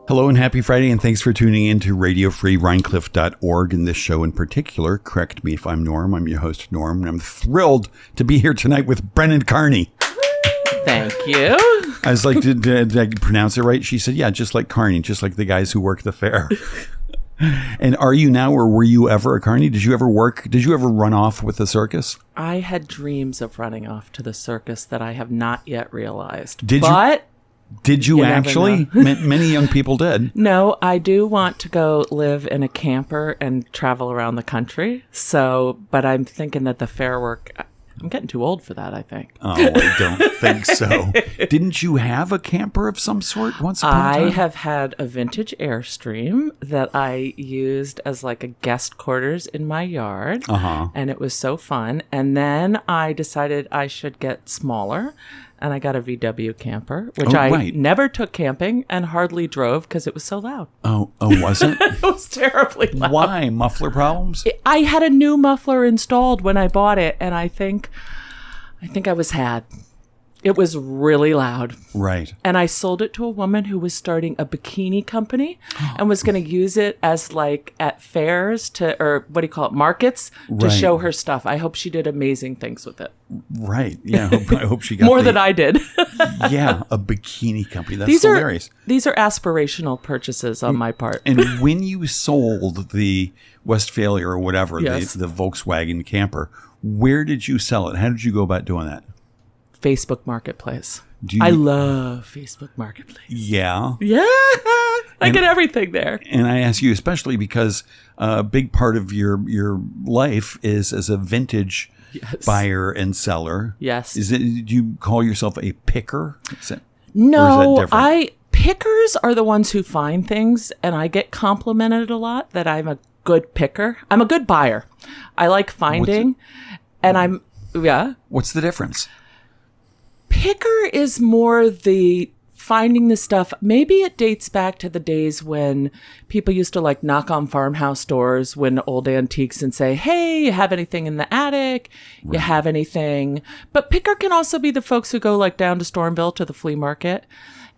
Hello and happy Friday, and thanks for tuning in to RadioFreeRhinecliff.org. And this show in particular, correct me if I'm Norm, I'm your host, Norm, and I'm thrilled to be here tonight with Brennan Kearney. Thank you. I was like, did I pronounce it right? She said, yeah, just like Kearney, just like the guys who work the fair. And are you now, or were you ever a Kearney? Did you ever run off with the circus? I had dreams of running off to the circus that I have not yet realized. Did you actually? Many young people did. No, I do want to go live in a camper and travel around the country. But I'm thinking that the fair work, I'm getting too old for that, I think. Oh, I don't think so. Didn't you have a camper of some sort once upon a time? I have had a vintage Airstream that I used as like a guest quarters in my yard. And it was so fun. And then I decided I should get smaller. And I got a VW camper, which I never took camping and hardly drove because it was so loud. Oh, was it? It was terribly loud. Why? Muffler problems? I had a new muffler installed when I bought it, and I think I was had. It was really loud. Right. And I sold it to a woman who was starting a bikini company and was going to use it as like at fairs markets to show her stuff. I hope she did amazing things with it. Right. Yeah. I hope she got more than I did. Yeah. A bikini company. That's hilarious. These are aspirational purchases on my part. And when you sold the Westphalia or whatever, yes. the Volkswagen camper, where did you sell it? How did you go about doing that? Facebook Marketplace. I love Facebook Marketplace. Yeah. Yeah. I get everything there. And I ask you especially because a big part of your life is as a vintage buyer and seller. Yes. Do you call yourself a picker? No, pickers are the ones who find things, and I get complimented a lot that I'm a good picker. I'm a good buyer. I like finding, What's the difference? Picker is more the finding the stuff. Maybe it dates back to the days when people used to like knock on farmhouse doors when old antiques and say, hey, you have anything in the attic? Right. You have anything? But picker can also be the folks who go like down to Stormville to the flea market.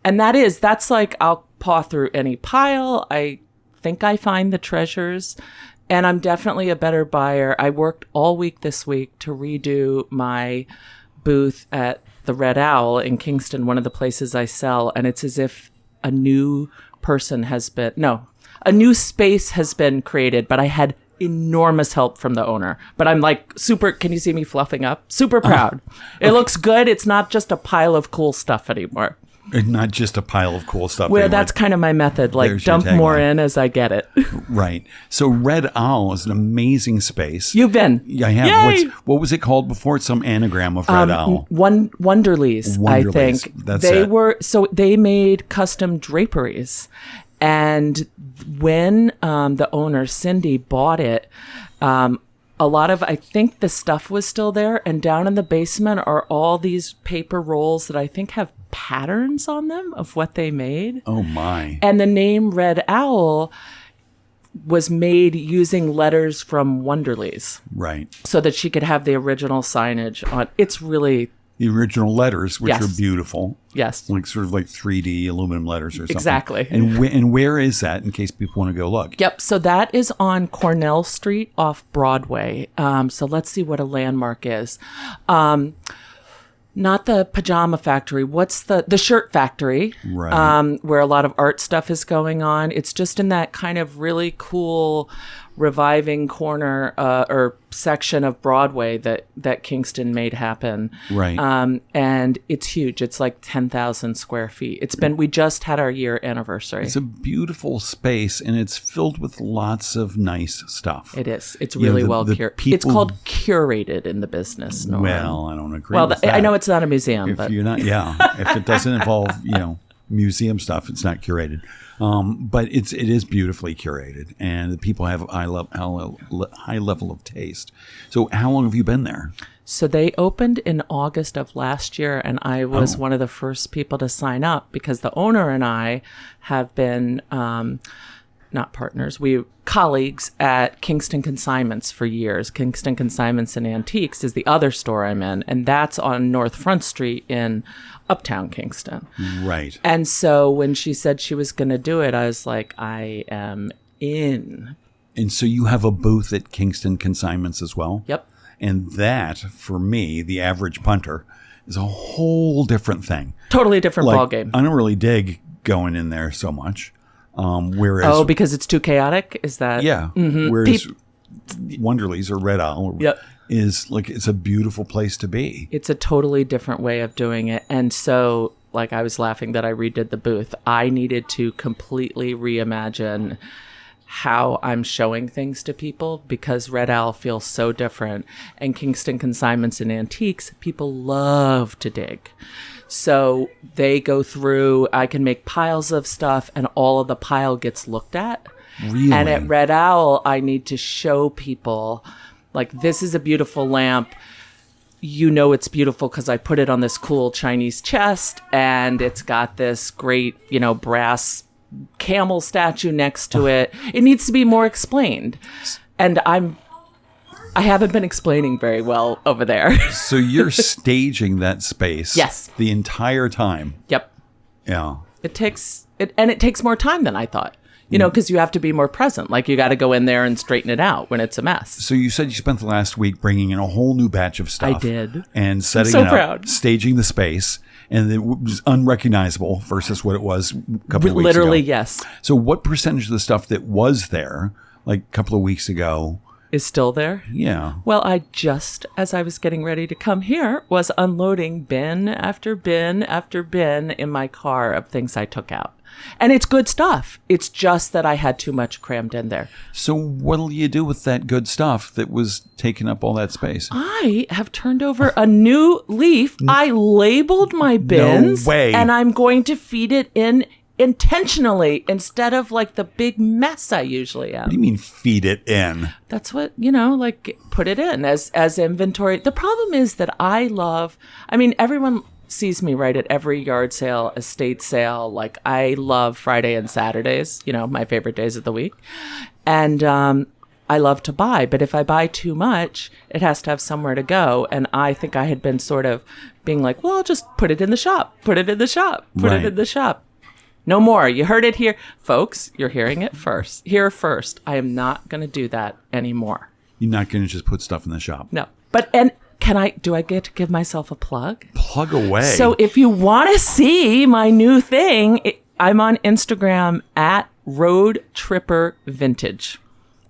And that's like, I'll paw through any pile. I think I find the treasures. And I'm definitely a better buyer. I worked all week this week to redo my booth at the Red Owl in Kingston, one of the places I sell, and it's as if a new space has been created, but I had enormous help from the owner. But I'm like can you see me fluffing up? Super proud. It looks good. It's not just a pile of cool stuff anymore. Not just a pile of cool stuff. Well, that's kind of my method. Like dump more in as I get it. Right. So Red Owl is an amazing space. You've been. Yeah, I have. Yay! What was it called before? It's some anagram of Red Owl. Wonderlies, I think. They made custom draperies. And when the owner, Cindy, bought it, a lot of, I think the stuff was still there. And down in the basement are all these paper rolls that I think have patterns on them of what they made. Oh, my. And the name Red Owl was made using letters from Wonderlies. Right. So that she could have the original signage on. It's really... The original letters, which are beautiful. Yes. Like sort of like 3D aluminum letters or something. Exactly. And where is that in case people want to go look? Yep. So that is on Cornell Street off Broadway. So let's see what a landmark is. Not the pajama factory. What's the shirt factory? Right. Where a lot of art stuff is going on. It's just in that kind of really cool reviving corner or section of Broadway that Kingston made happen. Right. And it's huge. It's like 10,000 square feet. We just had our year anniversary. It's a beautiful space, and it's filled with lots of nice stuff. It is. It's really well curated. It's called curated in the business. Norm. Well, I don't agree with that. I know it's not a museum. If you're not, if it doesn't involve, museum stuff, it's not curated. But it is beautifully curated, and the people have a high level of taste. So how long have you been there? So they opened in August of last year, and I was one of the first people to sign up because the owner and I have been not partners, we colleagues at Kingston Consignments for years. Kingston Consignments and Antiques is the other store I'm in, and that's on North Front Street in Uptown Kingston. Right. And so when she said she was going to do it, I was like, I am in. And so you have a booth at Kingston Consignments as well? Yep. And that, for me, the average punter, is a whole different thing. Totally different ballgame. I don't really dig going in there so much. Whereas, because it's too chaotic? Is that? Yeah. Mm-hmm. Whereas Wonderly's or Red Owl yep. is like, it's a beautiful place to be. It's a totally different way of doing it. And so, like, I was laughing that I redid the booth. I needed to completely reimagine how I'm showing things to people because Red Owl feels so different. And Kingston Consignments and Antiques, people love to dig. So they go through, I can make piles of stuff and all of the pile gets looked at. Really? And at Red Owl, I need to show people, like, this is a beautiful lamp. You know it's beautiful because I put it on this cool Chinese chest and it's got this great, brass camel statue next to it. It needs to be more explained. And I haven't been explaining very well over there. So you're staging that space. Yes. The entire time. Yep. Yeah. It takes more time than I thought. Because you have to be more present. Like, you got to go in there and straighten it out when it's a mess. So you said you spent the last week bringing in a whole new batch of stuff. I did. And setting so it up, proud. Staging the space, and it was unrecognizable versus what it was a couple of weeks Literally, ago. yes. So what percentage of the stuff that was there, like a couple of weeks ago, is still there? Yeah. Well, I just, as I was getting ready to come here, was unloading bin after bin after bin in my car of things I took out. And it's good stuff. It's just that I had too much crammed in there. So what'll you do with that good stuff that was taking up all that space? I have turned over a new leaf. I labeled my bins. No way. And I'm going to feed it in intentionally instead of like the big mess I usually am. What do you mean feed it in? That's what, like put it in as inventory. The problem is that everyone sees me right at every yard sale, estate sale. Like, I love Friday and Saturdays, my favorite days of the week. And I love to buy, but if I buy too much, it has to have somewhere to go. And I think I had been sort of being like, well, I'll just put it in the shop, put it in the shop, put it in the shop. No more. You heard it here. Folks, you're hearing it first. Here first. I am not going to do that anymore. You're not going to just put stuff in the shop. No. Do I get to give myself a plug? Plug away. So if you want to see my new thing, I'm on Instagram at Road Tripper Vintage.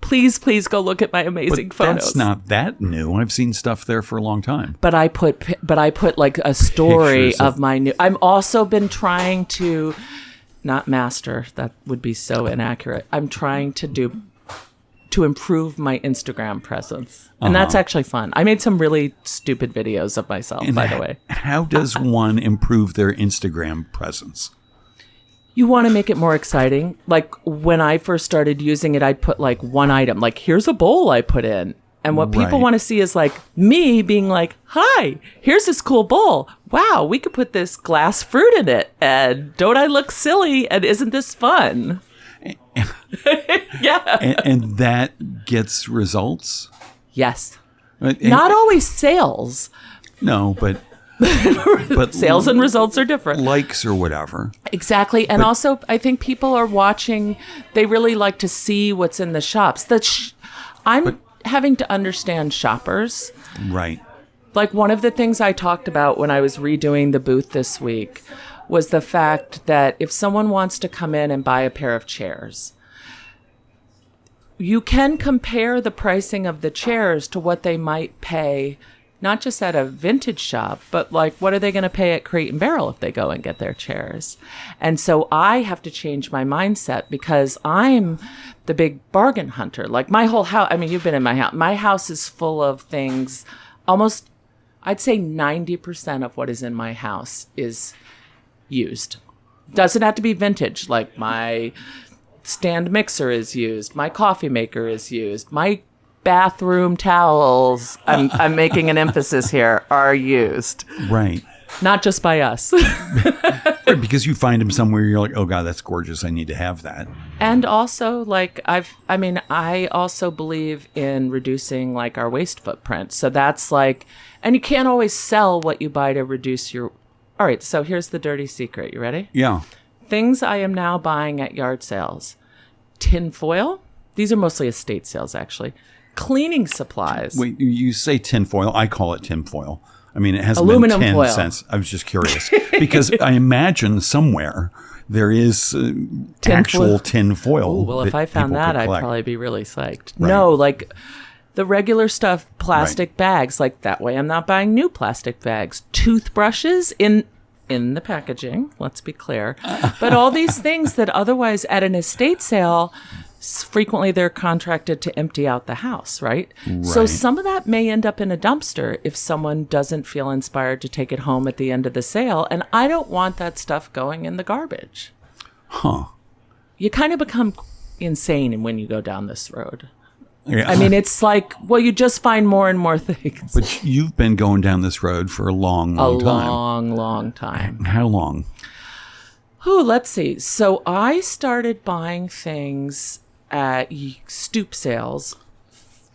Please go look at my amazing photos. That's not that new. I've seen stuff there for a long time. But I put like a story of my new. I've also been trying to not master. That would be so inaccurate. I'm trying to improve my Instagram presence. And that's actually fun. I made some really stupid videos of myself, by the way. How does one improve their Instagram presence? You want to make it more exciting. Like, when I first started using it, I'd put like one item, like, here's a bowl I put in. And what people want to see is like me being like, hi, here's this cool bowl. Wow, we could put this glass fruit in it. And don't I look silly? And isn't this fun? Yeah. And that gets results? Yes. Right? Not always sales. No, but sales and results are different. Likes or whatever. Exactly. And also, I think people are watching. They really like to see what's in the shops. I'm having to understand shoppers. Right. Like, one of the things I talked about when I was redoing the booth this week was the fact that if someone wants to come in and buy a pair of chairs, you can compare the pricing of the chairs to what they might pay, not just at a vintage shop, but like, what are they going to pay at Crate and Barrel if they go and get their chairs? And so I have to change my mindset because I'm the big bargain hunter. Like, my whole house, you've been in my house. My house is full of things. Almost, I'd say 90% of what is in my house is used. Doesn't have to be vintage. Like, my stand mixer is used. My coffee maker is used. My bathroom towels, I'm making an emphasis here, are used. Right. Not just by us. Right, because you find them somewhere, you're like, oh God, that's gorgeous. I need to have that. And also, like, I also believe in reducing, like, our waste footprint. So that's like, and you can't always sell what you buy to reduce your. All right, so here's the dirty secret. You ready? Yeah. Things I am now buying at yard sales. Tin foil. These are mostly estate sales, actually. Cleaning supplies. Wait, you say tinfoil. I call it tinfoil. I mean, it hasn't Aluminum been 10 foil. since. I was just curious. Because I imagine somewhere there is actual tin foil. Oh, well, if I found that, I'd collect. probably be really psyched. Right. No, like the regular stuff, plastic bags. Like that way I'm not buying new plastic bags. Toothbrushes in the packaging, let's be clear. But all these things that otherwise at an estate sale, frequently they're contracted to empty out the house, right? So some of that may end up in a dumpster if someone doesn't feel inspired to take it home at the end of the sale. And I don't want that stuff going in the garbage. Huh. You kind of become insane when you go down this road. Yeah. I mean, it's like, well, you just find more and more things. But you've been going down this road for a long time. Long time. How long? Oh, let's see. So I started buying things at stoop sales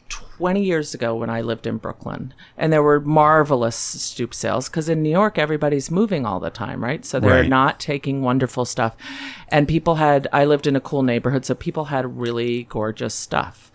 20 years ago when I lived in Brooklyn. And there were marvelous stoop sales because in New York, everybody's moving all the time, right? So they're not taking wonderful stuff. And I lived in a cool neighborhood, so people had really gorgeous stuff.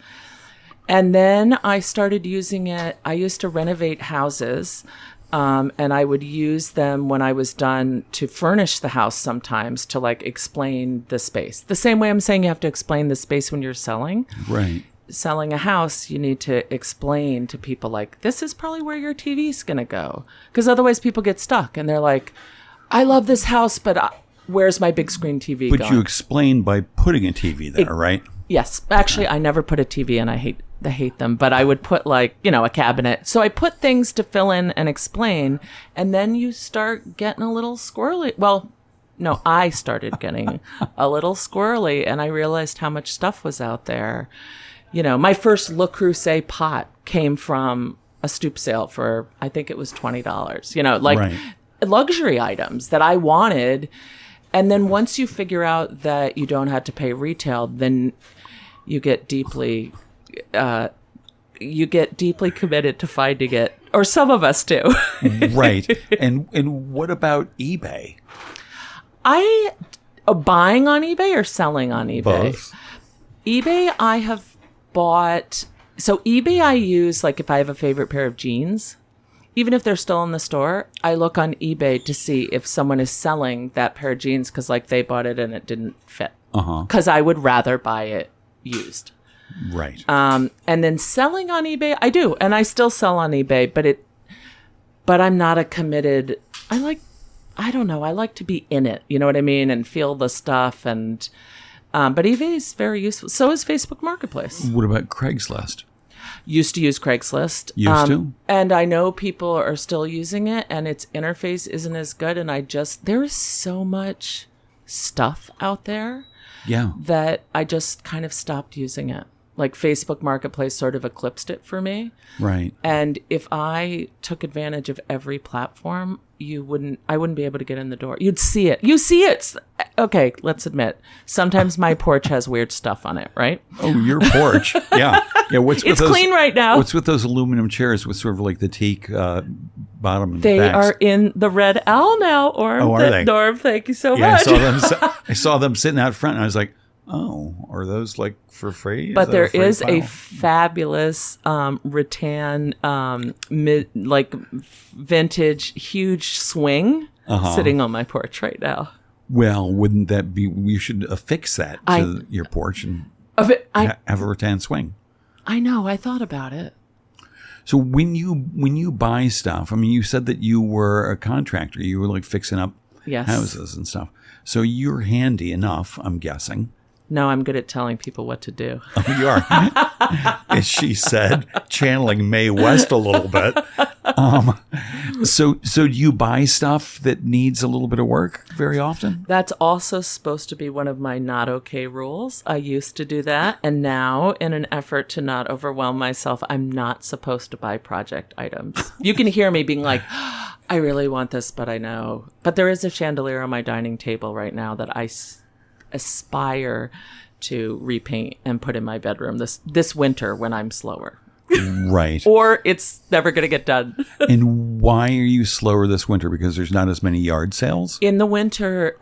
And then I started using it. I used to renovate houses, and I would use them when I was done to furnish the house sometimes to like explain the space. The same way I'm saying you have to explain the space when you're selling. Right. Selling a house, you need to explain to people like, this is probably where your TV's going to go. Because otherwise people get stuck and they're like, I love this house, but where's my big screen TV But going? you explain by putting a TV there, right? Yes. Actually, I never put a TV and I hate them, but I would put like, a cabinet. So I put things to fill in and explain, and then you start getting a little squirrely. Well, no, I started getting a little squirrely, and I realized how much stuff was out there. My first Le Creuset pot came from a stoop sale for, I think it was $20, luxury items that I wanted. And then once you figure out that you don't have to pay retail, then you get deeply committed to finding it, or some of us do. Right. And what about eBay? Buying on eBay or selling on eBay? Both. eBay, I have bought. So eBay, I use like if I have a favorite pair of jeans, even if they're still in the store, I look on eBay to see if someone is selling that pair of jeans because like they bought it and it didn't fit. Because I would rather buy it used. Right. And then selling on eBay, I do, and I still sell on eBay, but I'm not a committed. I don't know. I like to be in it. You know what I mean, and feel the stuff. And but eBay is very useful. So is Facebook Marketplace. What about Craigslist? Used to use Craigslist. Used to? And I know people are still using it, and its interface isn't as good. And there is so much stuff out there. Yeah. That I just kind of stopped using it. Like Facebook Marketplace sort of eclipsed it for me. Right. And if I took advantage of every platform, I wouldn't be able to get in the door. You'd see it. You see it. Okay, let's admit. Sometimes my porch has weird stuff on it, right? Oh, your porch. Yeah. Yeah. It's clean right now. What's with those aluminum chairs with sort of like the teak bottom and They backs? are in the Red Owl now, Orm. Oh, are they? Norm, thank you so Yeah, much. I saw them sitting out front, and I was like, oh, are those like for free? But there is a file? fabulous rattan, vintage, huge swing sitting on my porch right now. Well, wouldn't that be? We should affix that to your porch and have a rattan swing. I know. I thought about it. So when you buy stuff, I mean, you said that you were a contractor. You were like fixing up houses and stuff. So you're handy enough, I'm guessing, No, I'm good at telling people what to do. Oh, you are. As she said, channeling Mae West a little bit. So do you buy stuff that needs a little bit of work very often? That's also supposed to be one of my not okay rules. I used to do that. And now, in an effort to not overwhelm myself, I'm not supposed to buy project items. You can hear me being like, I really want this, but I know. But there is a chandelier on my dining table right now that I aspire to repaint and put in my bedroom this winter when I'm slower. Right. Or it's never going to get done. And why are you slower this winter? Because there's not as many yard sales? In the winter,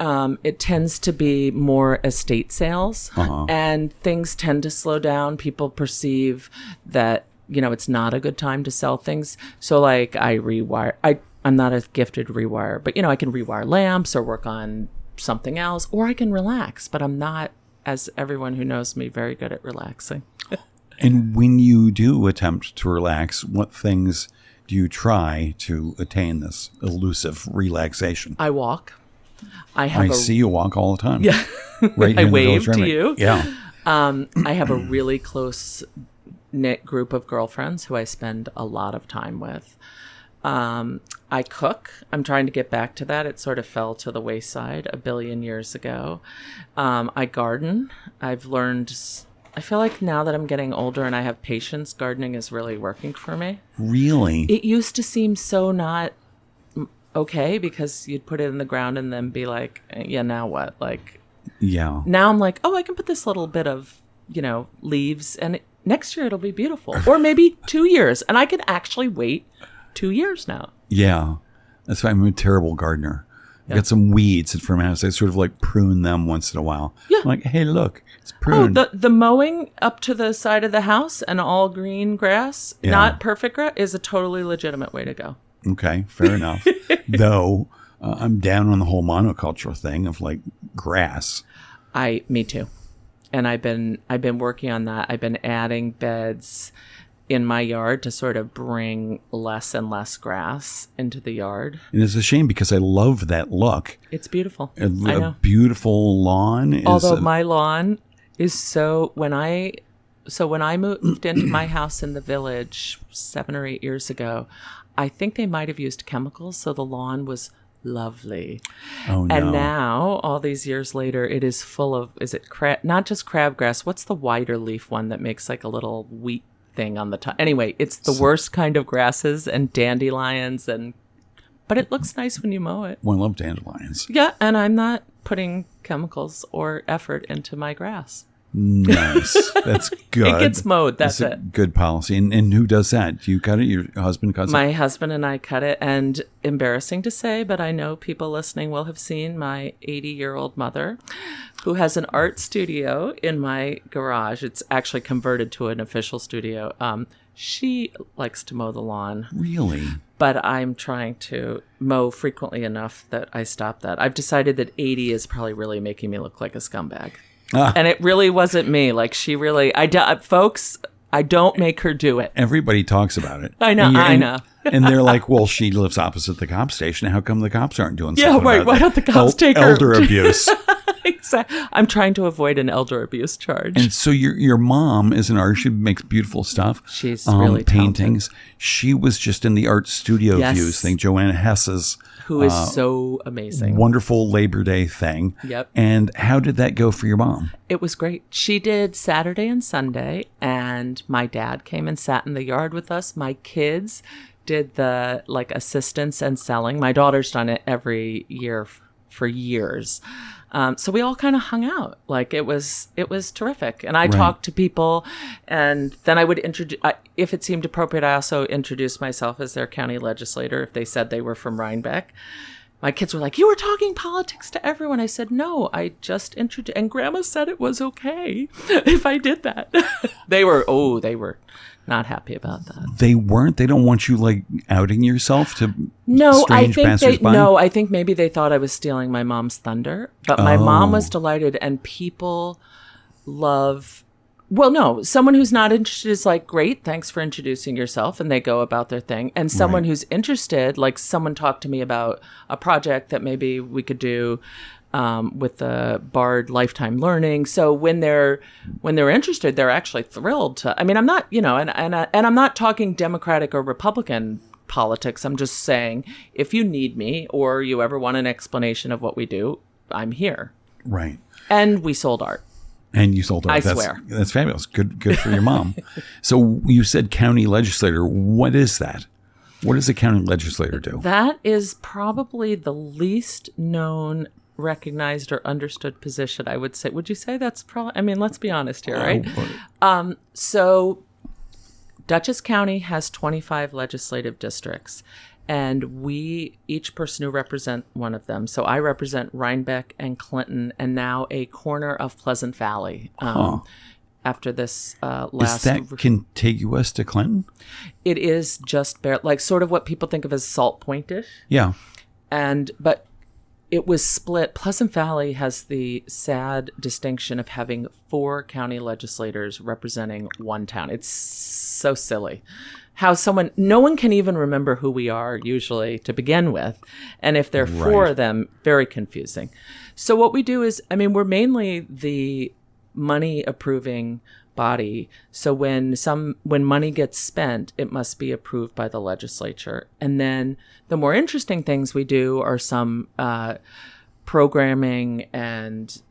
it tends to be more estate sales, and things tend to slow down. People perceive that, it's not a good time to sell things. So like I rewire, I'm not a gifted rewire, but I can rewire lamps or work on something else, or I can relax, but I'm not, as everyone who knows me, very good at relaxing. And when you do attempt to relax, what things do you try to attain this elusive relaxation? I walk. I see you walk all the time. Yeah. Right here I in the wave Village to Rhinebeck. you. Yeah. I have a really close knit group of girlfriends who I spend a lot of time with. I cook. I'm trying to get back to that. It sort of fell to the wayside a billion years ago. I garden. I've learned, I feel like now that I'm getting older and I have patience, gardening is really working for me. Really? It used to seem so not okay because you'd put it in the ground and then be like, yeah, now what? Like, yeah. Now I'm like, oh, I can put this little bit of, leaves and next year it'll be beautiful. Or maybe 2 years. And I can actually wait 2 years now. Yeah. That's why I'm a terrible gardener. I've got some weeds from my house. I sort of like prune them once in a while. Yeah. I'm like, hey, look, it's pruned. Oh, the mowing up to the side of the house and all green grass, not perfect grass, is a totally legitimate way to go. Okay, fair enough. Though I'm down on the whole monoculture thing of like grass. Me too. And I've been working on that. I've been adding beds in my yard to sort of bring less and less grass into the yard. And it's a shame because I love that look. It's beautiful. A beautiful lawn. Although my lawn is when I moved into my house in the village 7 or 8 years ago, I think they might have used chemicals, so the lawn was lovely. Oh, no. And now, all these years later, it is full of, not just crabgrass, what's the wider leaf one that makes like a little wheat thing on the top? Anyway, it's the worst kind of grasses and dandelions, but it looks nice when you mow it. Well, I love dandelions. Yeah, and I'm not putting chemicals or effort into my grass. Nice. That's good. It gets mowed. That's a good policy. And who does that? Do you cut it? Your husband cuts it? My husband and I cut it. And embarrassing to say, but I know people listening will have seen my 80-year-old mother who has an art studio in my garage. It's actually converted to an official studio. She likes to mow the lawn. Really? But I'm trying to mow frequently enough that I stop that. I've decided that 80 is probably really making me look like a scumbag. And it really wasn't me. Like she really, folks, I don't make her do it. Everybody talks about it. I know, I know. And they're like, well, she lives opposite the cop station. How come the cops aren't doing something right. about Why don't the cops take her? Elder abuse. Exactly. I'm trying to avoid an elder abuse charge. And so your mom is an artist. She makes beautiful stuff. She's really paintings. talented. She was just in the art studio views thing. Joanna Hess's. Who is so amazing. Wonderful Labor Day thing. Yep. And how did that go for your mom? It was great. She did Saturday and Sunday, and my dad came and sat in the yard with us. My kids did the assistance and selling. My daughter's done it every year for years. So we all kind of hung out. Like it was terrific. And I talked to people, and then I would introduce, if it seemed appropriate, I also introduced myself as their county legislator if they said they were from Rhinebeck. My kids were like, you were talking politics to everyone. I said, no, I just introduced, and Grandma said it was okay if I did that. They were not happy about that. They weren't? They don't want you outing yourself to strange passersby? No, I think maybe they thought I was stealing my mom's thunder. But my mom was delighted, and people love... Well, no, someone who's not interested is like, great, thanks for introducing yourself, and they go about their thing. And someone who's interested, like someone talked to me about a project that maybe we could do with the Bard Lifetime Learning. So when they're interested, they're actually thrilled to. I mean, I'm not, and I'm not talking Democratic or Republican politics. I'm just saying, if you need me or you ever want an explanation of what we do, I'm here. Right. And we sold art. And you sold art. I swear. That's fabulous. Good for your mom. So you said county legislator. What is that? What does a county legislator do? That is probably the least known, recognized, or understood position, I would say. Would you say that's probably, I mean, let's be honest here, right? So Dutchess County has 25 legislative districts, and each person who represent one of them. So I represent Rhinebeck and Clinton, and now a corner of Pleasant Valley. After this last... Is that contiguous to Clinton? It is just like sort of what people think of as Salt Point-ish. Yeah. But it was split. Pleasant Valley has the sad distinction of having 4 county legislators representing one town. It's so silly. How no one can even remember who we are usually to begin with. And if there are 4 of them, very confusing. So what we do is, I mean, we're mainly the money approving body. So when money gets spent, it must be approved by the legislature. And then the more interesting things we do are some programming and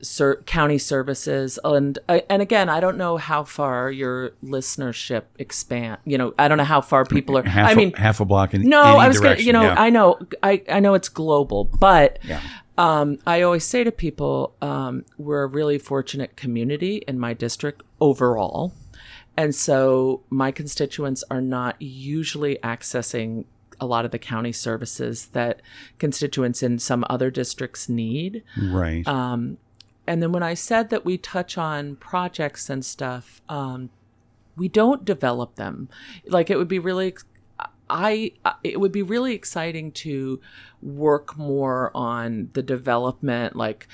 county services. And again, I don't know how far your listenership expand. I don't know how far people are. Half a block in no, any I was direction. Gonna, Yeah. I know it's global, but yeah. I always say to people, we're a really fortunate community in my district overall. And so my constituents are not usually accessing a lot of the county services that constituents in some other districts need. Right. And then when I said that we touch on projects and stuff, we don't develop them. Like it would be really exciting to work more on the development, like,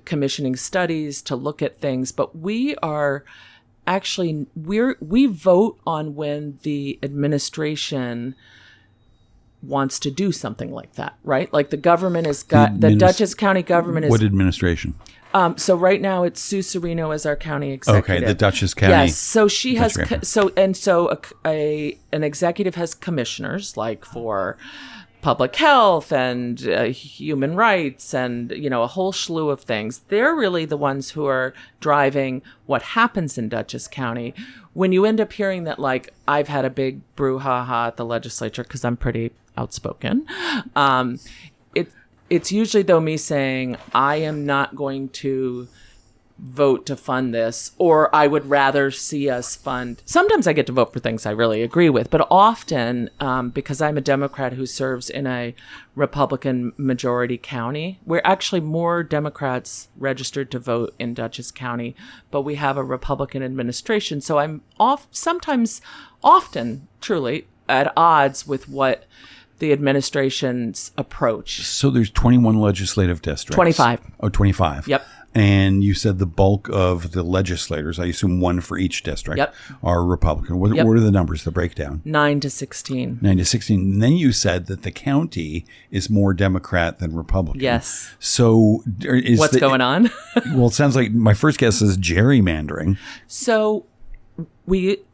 commissioning studies to look at things. But we are actually, we vote on when the administration wants to do something like that, right? Like the government has got, the Dutchess County government is... What administration? So right now it's Sue Serino as our county executive. Okay, the Dutchess County. Yes, so she has an executive has commissioners like for public health and human rights and a whole slew of things. They're really the ones who are driving what happens in Dutchess County. When you end up hearing that, like, I've had a big brouhaha at the legislature because I'm pretty outspoken. It's usually, though, me saying, I am not going to vote to fund this, or I would rather see us fund. Sometimes I get to vote for things I really agree with, but often, because I'm a Democrat who serves in a Republican majority county, we're actually more Democrats registered to vote in Dutchess County, but we have a Republican administration. So I'm often, truly, at odds with what the administration's approach. So there's 21 legislative districts. 25. Oh, 25. Yep. And you said the bulk of the legislators, I assume one for each district, yep, are Republican. What are the numbers, the breakdown? 9 to 16. 9 to 16. And then you said that the county is more Democrat than Republican. Yes. So what's going on? Well, it sounds like my first guess is gerrymandering. So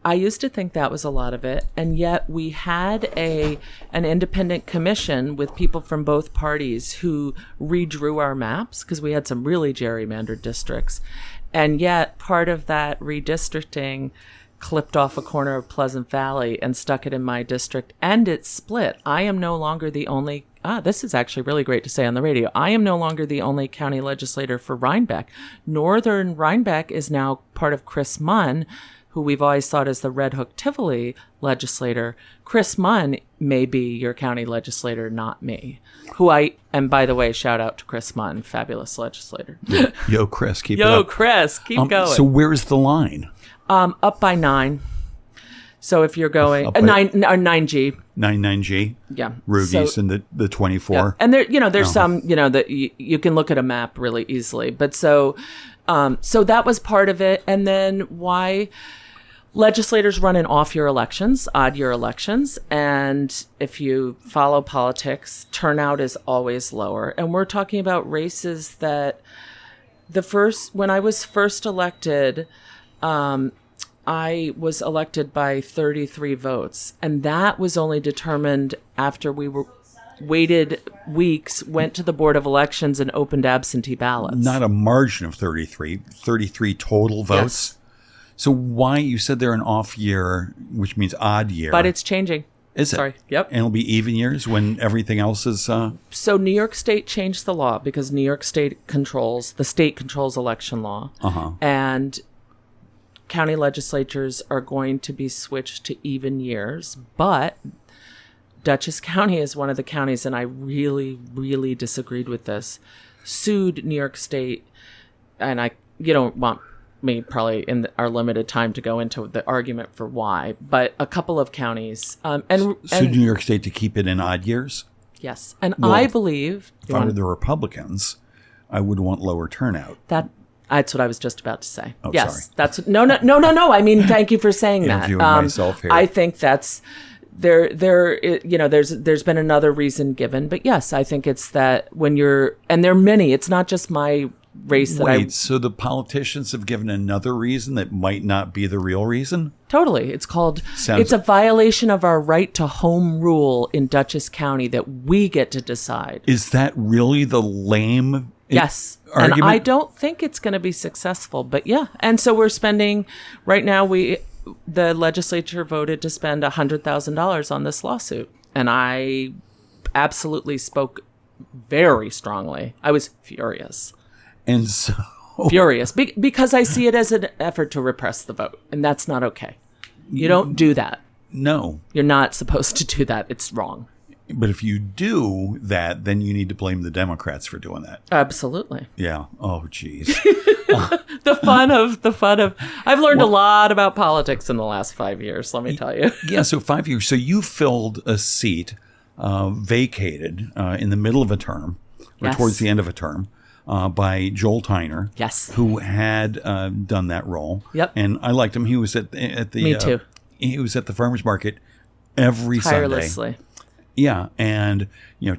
I used to think that was a lot of it, and yet we had an independent commission with people from both parties who redrew our maps because we had some really gerrymandered districts, and yet part of that redistricting clipped off a corner of Pleasant Valley and stuck it in my district, and it split. I am no longer the only this is actually really great to say on the radio. I am no longer the only county legislator for Rhinebeck. Northern Rhinebeck is now part of Chris Munn, who we've always thought as the Red Hook Tivoli legislator. Chris Munn may be your county legislator, not me. And by the way, shout out to Chris Munn, fabulous legislator. Yo, Chris, keep it up. Yo, Chris, keep going. So where's the line? Up by 9. So if you're going 9G. 9G. Yeah. Rugies and the 24. Yeah. And there's some, that you can look at a map really easily. But so that was part of it. And then why Legislators run in off-year elections, odd-year elections, and if you follow politics, turnout is always lower. And we're talking about races that when I was first elected, I was elected by 33 votes, and that was only determined after we waited weeks, went to the Board of Elections and opened absentee ballots. Not a margin of 33 total votes? Yes. So why, you said they're an off year, which means odd year. But it's changing. Is it? Sorry. Yep. And it'll be even years when everything else is... So New York State changed the law because New York State controls election law. Uh-huh. And county legislatures are going to be switched to even years. But Dutchess County is one of the counties, and I really, really disagreed with this, sued New York State. And you don't want me probably in our limited time to go into the argument for why, but a couple of counties and New York State to keep it in odd years. Yes, and well, I believe if I were the Republicans, I would want lower turnout. That's what I was just about to say. Oh, yes, sorry. That's no. I mean, thank you for saying that. Interviewing myself here. I think that's there. There's been another reason given, but yes, I think it's that when and there are many. It's not just my race so the politicians have given another reason that might not be the real reason? Totally. It's it's a violation of our right to home rule in Dutchess County that we get to decide. Is that really the lame Yes. argument? And I don't think it's going to be successful, but yeah. And so we're spending, right now the legislature voted to spend $100,000 on this lawsuit. And I absolutely spoke very strongly. I was furious. And so... Furious. Because I see it as an effort to repress the vote. And that's not okay. You don't do that. No. You're not supposed to do that. It's wrong. But if you do that, then you need to blame the Democrats for doing that. Absolutely. Yeah. Oh, geez. The fun of... I've learned a lot about politics in the last 5 years, let me tell you. Yeah, so 5 years. So you filled a seat vacated in the middle of a term, or towards the end of a term, by Joel Tyner. Yes. Who had done that role. Yep. And I liked him. He was at the... Me too. He was at the farmer's market every Tirelessly. Sunday. Yeah, and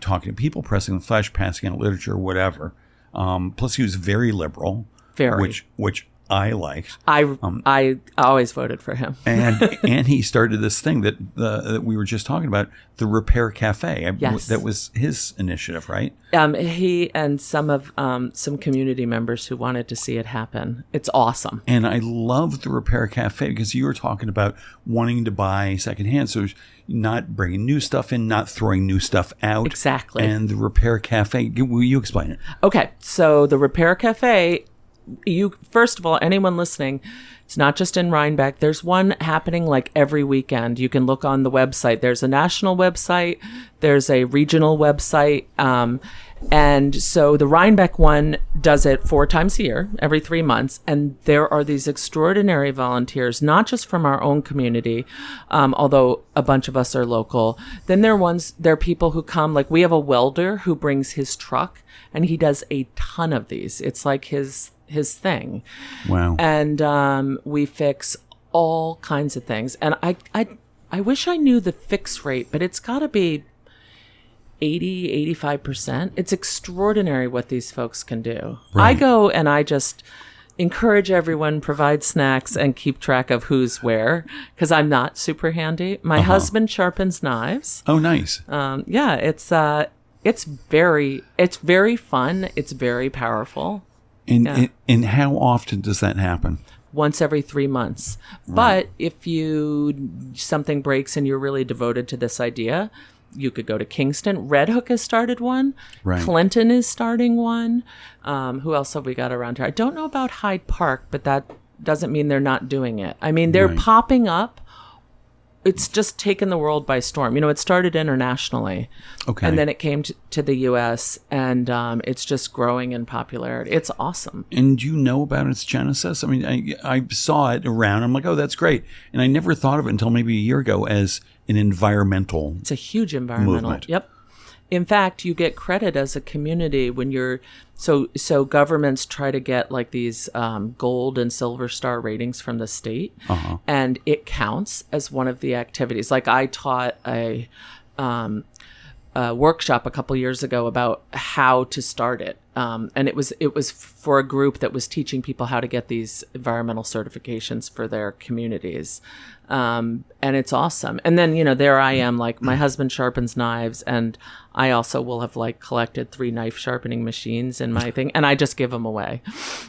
talking to people, pressing the flesh, passing out literature, whatever. Plus, he was very liberal, which I liked. I always voted for him. and he started this thing that we were just talking about, the Repair Cafe. Yes. That was his initiative, right? He and some community members who wanted to see it happen. It's awesome. And I love the Repair Cafe because you were talking about wanting to buy secondhand, so not bringing new stuff in, not throwing new stuff out. Exactly. And the Repair Cafe, will you explain it? Okay, so the Repair Cafe, first of all, anyone listening, it's not just in Rhinebeck. There's one happening like every weekend. You can look on the website. There's a national website. There's a regional website. And so the Rhinebeck one does it 4 times a year, every 3 months. And there are these extraordinary volunteers, not just from our own community, although a bunch of us are local. Then there are people who come, like we have a welder who brings his truck and he does a ton of these. It's like his thing. Wow. And we fix all kinds of things. And I wish I knew the fix rate, but it's got to be 85%. It's extraordinary what these folks can do. Right. I go and I just encourage everyone, provide snacks, and keep track of who's where, because I'm not super handy. My husband sharpens knives. Oh, nice. Yeah, it's very fun. It's very powerful. And how often does that happen? Once every 3 months. Right. But if something breaks and you're really devoted to this idea, you could go to Kingston. Red Hook has started one. Right. Clinton is starting one. Who else have we got around here? I don't know about Hyde Park, but that doesn't mean they're not doing it. I mean, they're popping up. It's just taken the world by storm. It started internationally. Okay. And then it came to the U.S., and it's just growing in popularity. It's awesome. And you know about its genesis? I mean, I saw it around. I'm like, oh, that's great. And I never thought of it until maybe a year ago as an environmental It's a huge environmental movement. Yep. In fact, you get credit as a community when you're so governments try to get like these gold and silver star ratings from the state, and it counts as one of the activities. Like I taught a workshop a couple years ago about how to start it, and it was for a group that was teaching people how to get these environmental certifications for their communities. And it's awesome. And then, there I am, like my husband sharpens knives, and I also will have like collected 3 knife sharpening machines in my thing, and I just give them away.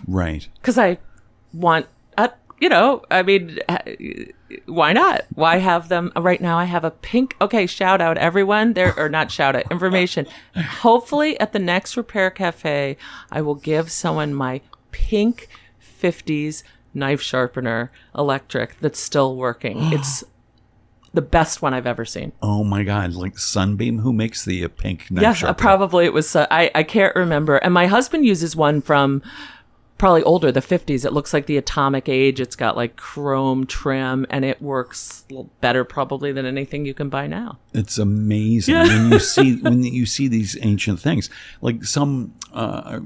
Right. Because I want, why not? Why have them? Right now I have a pink, shout out everyone there, or not shout out, information. Hopefully at the next Repair Cafe, I will give someone my pink 50s knife sharpener electric that's still working. It's the best one I've ever seen. Oh my God. Like Sunbeam, who makes the pink knife sharpener? Probably it was, I can't remember. And my husband uses one from probably older, the 50s. It looks like the atomic age. It's got like chrome trim, and it works a little better probably than anything you can buy now. It's amazing when you see these ancient things. Like some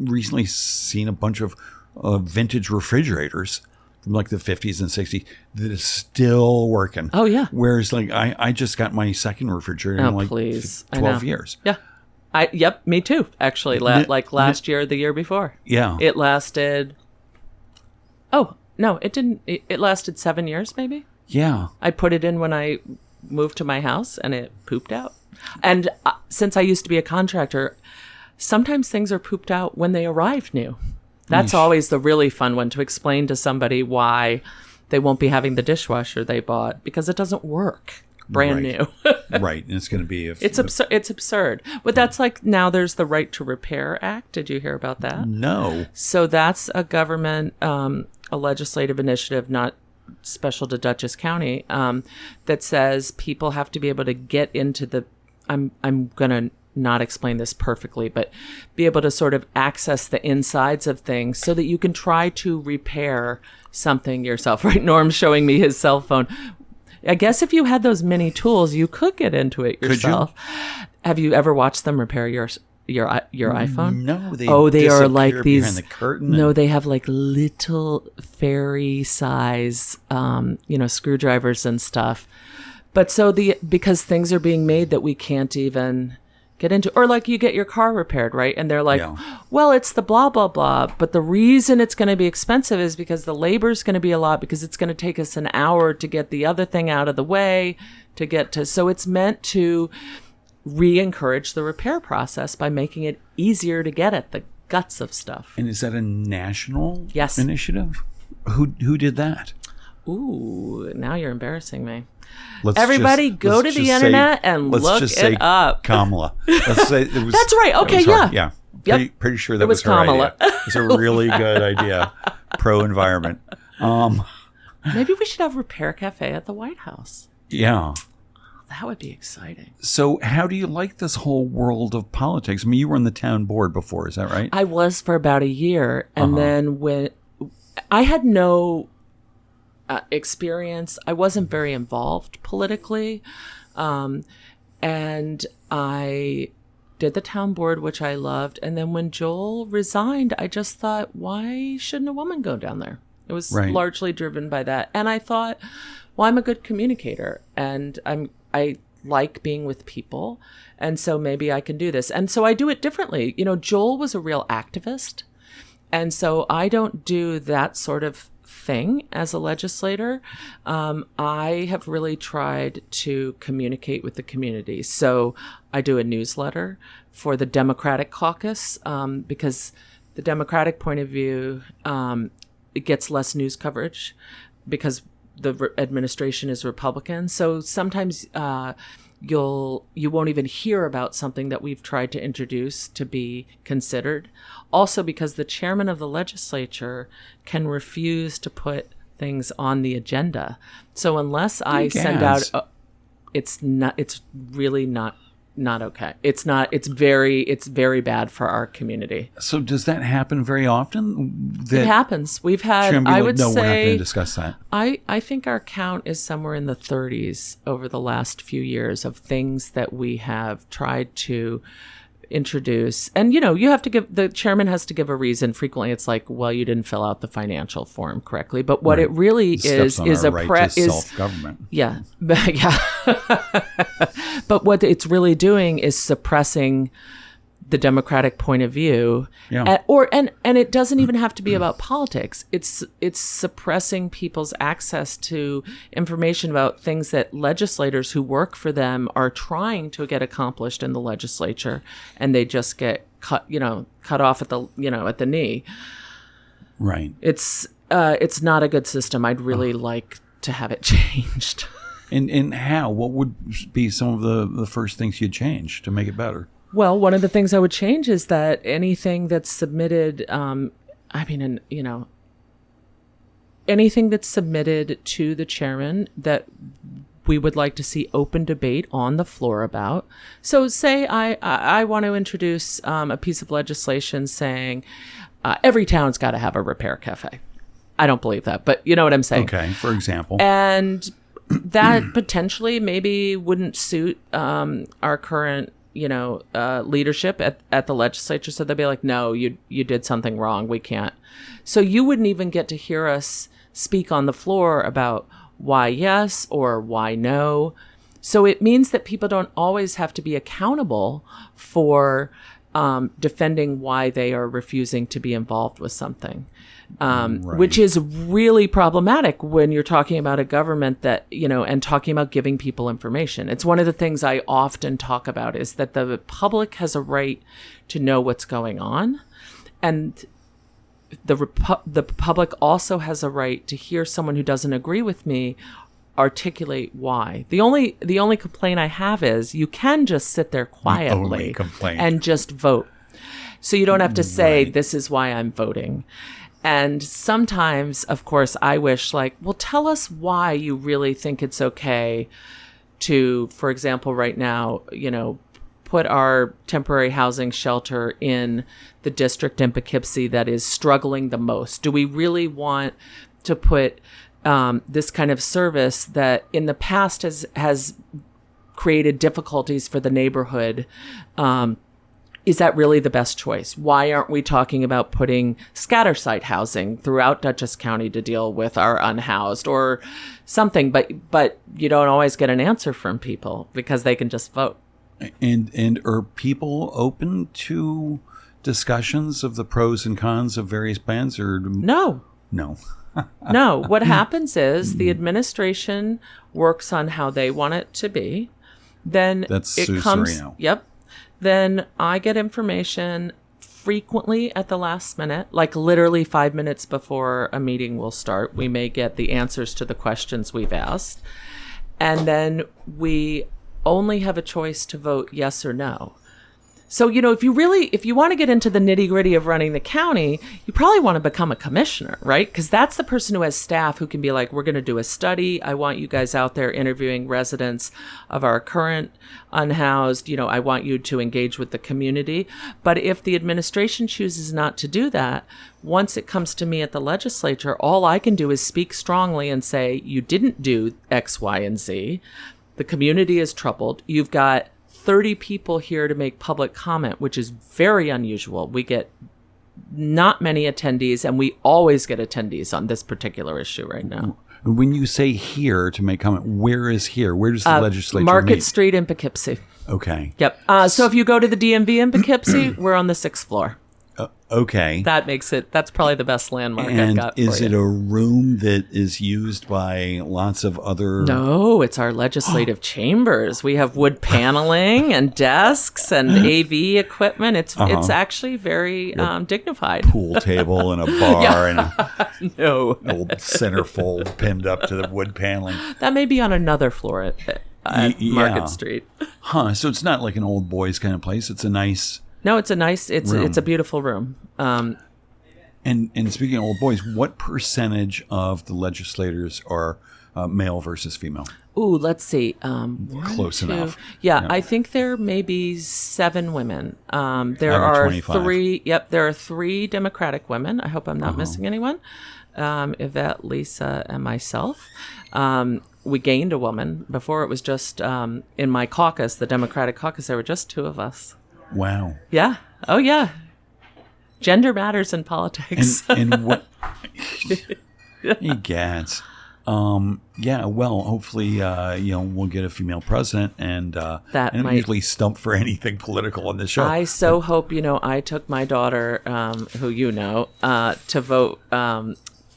recently seen a bunch of vintage refrigerators from like the 50s and 60s that is still working. Oh yeah. Whereas like I just got my second refrigerator in like 12 years. Yeah. Yep, me too, actually. Like last year, the year before. Yeah. It lasted... Oh, no, it didn't. It lasted 7 years, maybe? Yeah. I put it in when I moved to my house, and it pooped out. And since I used to be a contractor, sometimes things are pooped out when they arrive new. That's always the really fun one, to explain to somebody why they won't be having the dishwasher they bought, because it doesn't work. Brand new. Right. And it's going to be... It's absurd. But that's like, now there's the Right to Repair Act. Did you hear about that? No. So that's a government, a legislative initiative, not special to Dutchess County, that says people have to be able to get into the... I'm going to not explain this perfectly, but be able to sort of access the insides of things so that you can try to repair something yourself. Right? Norm's showing me his cell phone. I guess if you had those mini tools, you could get into it yourself. Have you ever watched them repair your iPhone? No, they are like these behind the curtain. No, they have like little fairy size, screwdrivers and stuff. But because things are being made that we can't even get into, or like you get your car repaired, right? And they're like, well, it's the blah, blah, blah. But the reason it's going to be expensive is because the labor is going to be a lot, because it's going to take us an hour to get the other thing out of the way so it's meant to re-encourage the repair process by making it easier to get at the guts of stuff. And is that a national Yes. initiative? Who did that? Ooh, now you're embarrassing me. Everybody go to the internet and look it up. Kamala. Let's say it was. That's right. Okay, yeah. Yeah. Yep. Pretty sure that was her Kamala. idea. It's a really good idea. Pro-environment. Maybe we should have Repair Cafe at the White House. Yeah. That would be exciting. So how do you like this whole world of politics? I mean, you were on the town board before, is that right? I was for about a year. And then when I had no experience, I wasn't very involved politically. And I did the town board, which I loved. And then when Joel resigned, I just thought, why shouldn't a woman go down there? It was largely driven by that. And I thought, well, I'm a good communicator, and I like being with people, and so maybe I can do this. And so I do it differently. Joel was a real activist, and so I don't do that sort of thing as a legislator. I have really tried to communicate with the community. So I do a newsletter for the Democratic caucus, because the Democratic point of view, it gets less news coverage because the administration is Republican. So sometimes you won't even hear about something that we've tried to introduce to be considered. Also because the chairman of the legislature can refuse to put things on the agenda. So unless I send out, it's really not not okay. It's very bad for our community. So does that happen very often? It happens. We've had, Chairman, I like, would no, we're not going say, to discuss that. I think our count is somewhere in the 30s over the last few years of things that we have tried to introduce. And, you have to the chairman has to give a reason. Frequently it's like, well, you didn't fill out the financial form correctly. But what it really is a right to self-government. Yeah. Yeah. But what it's really doing is suppressing the democratic point of view. Yeah. And it doesn't even have to be about politics. It's suppressing people's access to information about things that legislators who work for them are trying to get accomplished in the legislature, and they just get cut off at the knee. Right. It's not a good system. I'd really like to have it changed. And how? What would be some of the first things you'd change to make it better? Well, one of the things I would change is that anything that's submitted, anything that's submitted to the chairman that we would like to see open debate on the floor about. So say I want to introduce a piece of legislation saying every town's got to have a repair cafe. I don't believe that, but you know what I'm saying. Okay, for example. And that potentially maybe wouldn't suit our current leadership at the legislature. So they'd be like, no, you did something wrong. We can't. So you wouldn't even get to hear us speak on the floor about why yes or why no. So it means that people don't always have to be accountable for defending why they are refusing to be involved with something. Right. Which is really problematic when you're talking about a government that, and talking about giving people information. It's one of the things I often talk about is that the public has a right to know what's going on. And the public also has a right to hear someone who doesn't agree with me articulate why. The only complaint I have is you can just sit there quietly and just vote. So you don't have to say, this is why I'm voting. And sometimes, of course, I wish tell us why you really think it's okay to, for example, right now, put our temporary housing shelter in the district in Poughkeepsie that is struggling the most. Do we really want to put this kind of service that in the past has created difficulties for the neighborhood? Is that really the best choice? Why aren't we talking about putting scatter site housing throughout Dutchess County to deal with our unhoused or something? But you don't always get an answer from people because they can just vote. And are people open to discussions of the pros and cons of various plans, or no? No. No. What happens is the administration works on how they want it to be. Then that's it Sue comes. Serino. Yep. Then I get information frequently at the last minute, like literally 5 minutes before a meeting will start. We may get the answers to the questions we've asked. And then we only have a choice to vote yes or no. So, if you want to get into the nitty gritty of running the county, you probably want to become a commissioner, right? Because that's the person who has staff who can be like, we're going to do a study. I want you guys out there interviewing residents of our current unhoused. I want you to engage with the community. But if the administration chooses not to do that, once it comes to me at the legislature, all I can do is speak strongly and say, you didn't do X, Y, and Z. The community is troubled. You've got 30 people here to make public comment, which is very unusual. We get not many attendees, and we always get attendees on this particular issue right now. When you say here to make comment, where is here? Where does the legislature Market meet? Street in Poughkeepsie. Okay. Yep. So if you go to the DMV in Poughkeepsie, we're on the 6th floor. Okay. That's probably the best landmark and I've got is for it you. a room that is used by lots of other... No, it's our legislative chambers. We have wood paneling and desks and AV equipment. It's actually very dignified. Pool table and a bar and No. an old centerfold pinned up to the wood paneling. That may be on another floor at Market Street. Huh, so it's not like an old boys kind of place. It's a nice... No, it's a beautiful room. And speaking of old boys, what percentage of the legislators are male versus female? Ooh, let's see. Close enough. Yeah, I think there may be 7 women. There Out of are 25. 3. Yep, there are 3 Democratic women. I hope I'm not missing anyone. Yvette, Lisa, and myself. We gained a woman. Before it was just in my caucus, the Democratic caucus, there were just 2 of us. Wow. Yeah. Oh, yeah. Gender matters in politics. And what? Hey, Gads. Yeah, well, hopefully, we'll get a female president, and That and might- usually stump for anything political on this show. I so hope, I took my daughter, who to vote.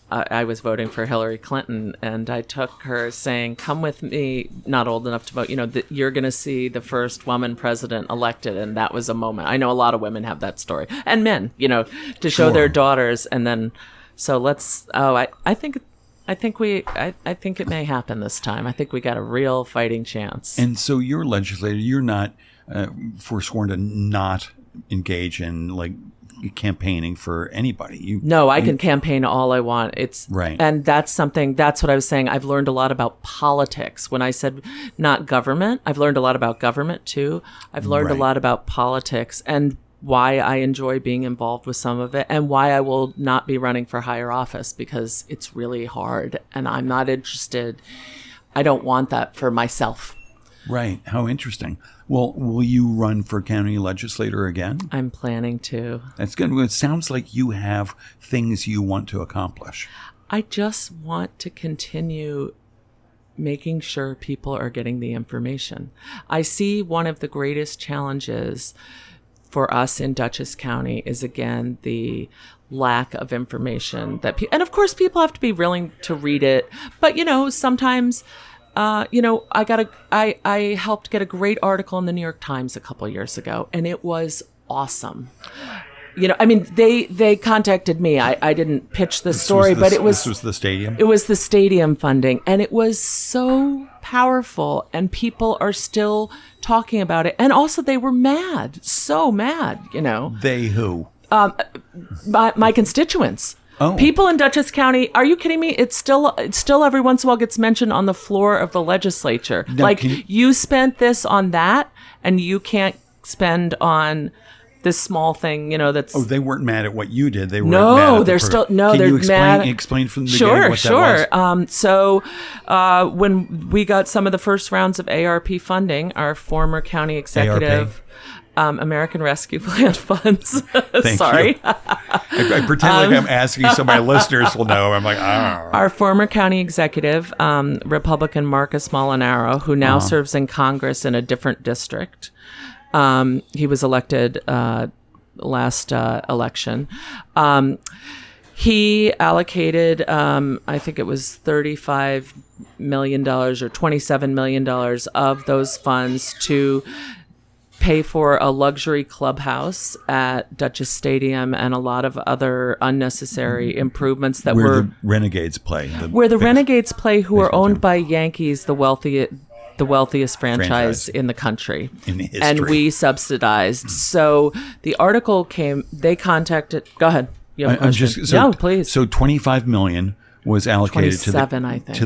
I was voting for Hillary Clinton, and I took her saying, come with me, not old enough to vote, that you're going to see the first woman president elected. And that was a moment. I know a lot of women have that story, and men, to show their daughters. And then, so I think it may happen this time. I think we got a real fighting chance. And so you're a legislator. You're not forsworn to not engage in campaigning for anybody. No, I can campaign all I want. It's right. And that's what I was saying. I've learned a lot about politics. When I said not government, I've learned a lot about government too. I've learned a lot about politics and why I enjoy being involved with some of it, and why I will not be running for higher office, because it's really hard and I'm not interested. I don't want that for myself. Right. How interesting. Well, will you run for county legislator again? I'm planning to. That's good. Well, it sounds like you have things you want to accomplish. I just want to continue making sure people are getting the information. I see one of the greatest challenges for us in Dutchess County is, again, the lack of information and of course people have to be willing to read it, but sometimes I helped get a great article in the New York Times a couple years ago, and it was awesome. They contacted me. I didn't pitch the story, but this was the stadium. It was the stadium funding, and it was so powerful, and people are still talking about it. And also, they were mad, so mad. They who? My constituents. Oh. People in Dutchess County, are you kidding me? It's still every once in a while gets mentioned on the floor of the legislature. Now, you spent this on that, and you can't spend on this small thing, that's... Oh, they weren't mad at what you did. They were no, mad at they're still... No, Can they're you mad. explain from the beginning what that was? So when we got some of the first rounds of ARP funding, our former county executive... American Rescue Plan funds. Sorry. You. I pretend like I'm asking so my listeners will know. I'm like, Our former county executive, Republican Marcus Molinaro, who now serves in Congress in a different district. He was elected last election. He allocated, I think it was $35 million or $27 million of those funds to pay for a luxury clubhouse at Dutchess Stadium and a lot of other unnecessary improvements that where the Renegades play. Renegades play, who are owned by Yankees, the wealthiest franchise in the country. In history. And we subsidized. So the article came, they contacted, go ahead. You have a question? No, please. So $25 million was allocated to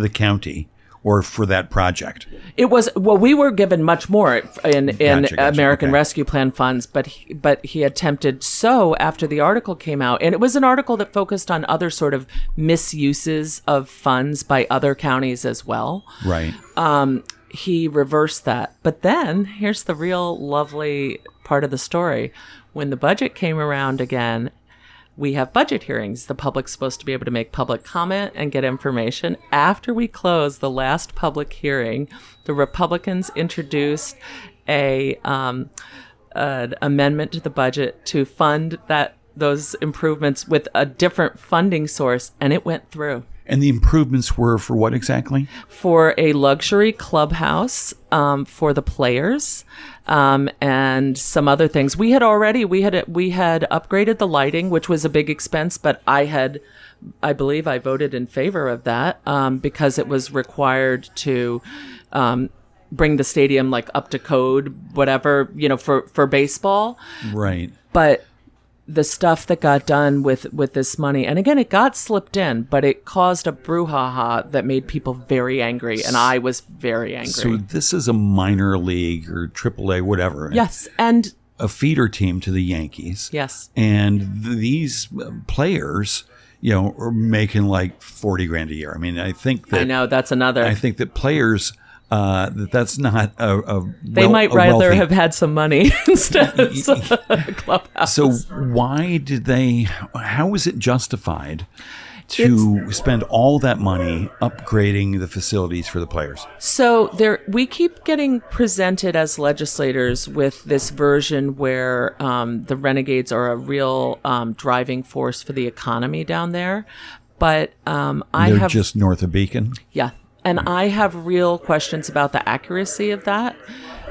the county. Or for that project? It was, we were given much more in Gotcha, American Rescue Plan funds, but he attempted after the article came out, and it was an article that focused on other sort of misuses of funds by other counties as well. Right. He reversed that. But then, here's the real lovely part of the story. When the budget came around again, we have budget hearings. The public's supposed to be able to make public comment and get information. After we closed the last public hearing, the Republicans introduced an amendment to the budget to fund those improvements with a different funding source, and it went through. And the improvements were for what exactly? For a luxury clubhouse for the players, and some other things. We had upgraded the lighting, which was a big expense, but I believe I voted in favor of that because it was required to bring the stadium up to code, whatever, for baseball. Right. But the stuff that got done with this money, and again, it got slipped in, but it caused a brouhaha that made people very angry, and I was very angry. So this is a minor league or AAA, whatever. Yes, and a feeder team to the Yankees. Yes. And these players, are making like 40 grand a year. I mean, I think that... I know, that's another... I think that players... that's not they might rather have had some money instead of a clubhouse. So how was it justified to spend all that money upgrading the facilities for the players? So we keep getting presented as legislators with this version where the Renegades are a real driving force for the economy down there. But they're just north of Beacon? Yeah. And I have real questions about the accuracy of that.